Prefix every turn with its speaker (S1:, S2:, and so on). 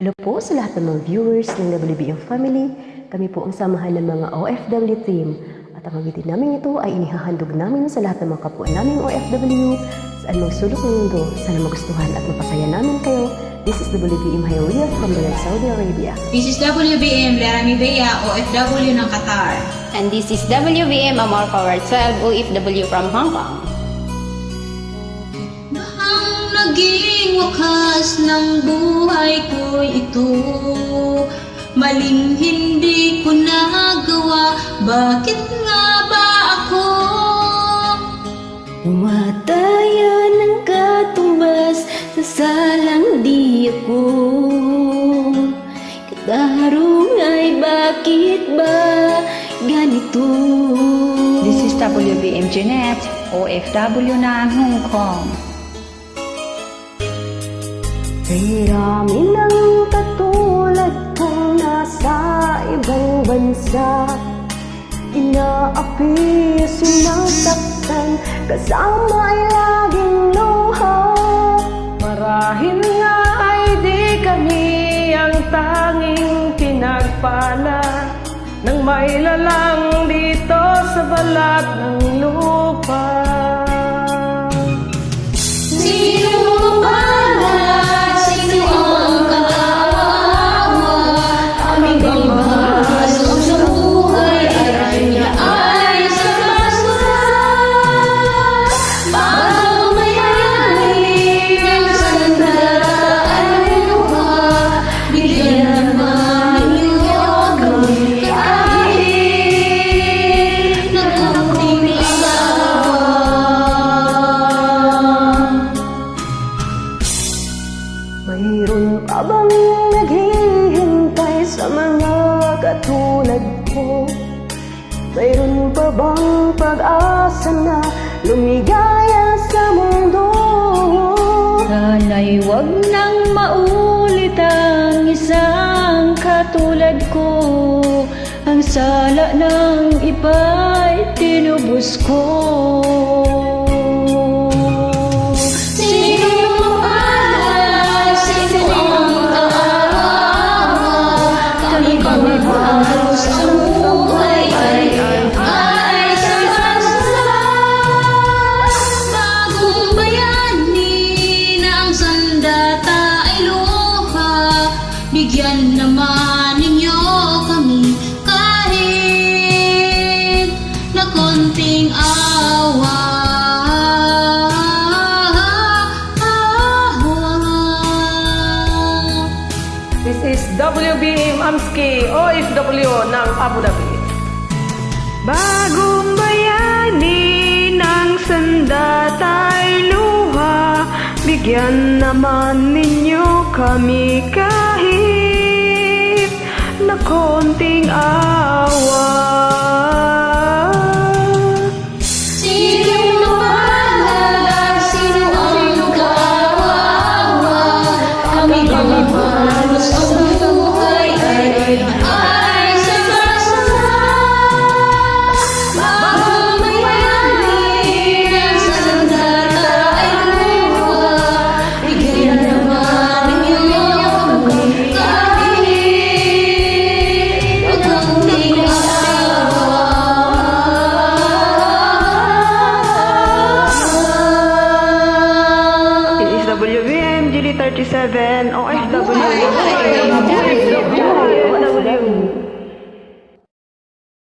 S1: Hello po sa lahat ng mga viewers ng WBM Family. Kami po ang samahan ng mga OFW team. At ang magitin namin ito ay inihahandog namin sa lahat ng mga kapwa naming OFW saan mang sulok ng mundo. Sana magustuhan at mapasaya namin kayo. This is WBM Hiawiyah from Riyadh, Saudi Arabia.
S2: This is WBM Lerami Bea, OFW ng Qatar.
S3: And this is WBM Amor Power 12, OFW from Hong Kong.
S2: Ang naging wakas ng buhay ko ito, maling hindi ko nagawa, bakit nga ba ako?
S3: Umataya ng katumbas sa salang di ako. Katarong ay bakit ba ganito?
S4: This is WBM Jeanette, OFW ng Hong Kong.
S1: May rami ng katulad kong nasa ibang bansa, inaapi, sinasaktan, kasama ay laging luha.
S5: Marahil nga ay di kami ang tanging pinagpala ng mailalang dito sa balat ng lupa.
S2: Sino pala, sino ang kaawa, aming pagmahasok sa buhay ay niya ay sa basura. Bago mayani ng sandata ay luha, bigyan naman ninyo kami kahit na kunting asawa.
S1: Mayroon pa bang naghihintay sa mga katulad ko? Mayroon pa bang pag-asa na lumigaya sa mundo?
S4: Sana'y wag nang maulit ang isang katulad ko. Ang sala ng iba'y tinubos ko.
S2: Sino pala, sino ang kaawa, kami bang halos sa buhay ay sa basura. Bagong bayani na ang sandata ay luha, bigyan naman ninyo kami kahit na konting awa.
S5: This is WBM Amski, OFW ng Abu Dhabi. Bagong bayani ng sandata'y luha, bigyan naman ninyo kami kahit na konting awa.
S2: Sino pala, sino ang kaawa, kami bang halos sa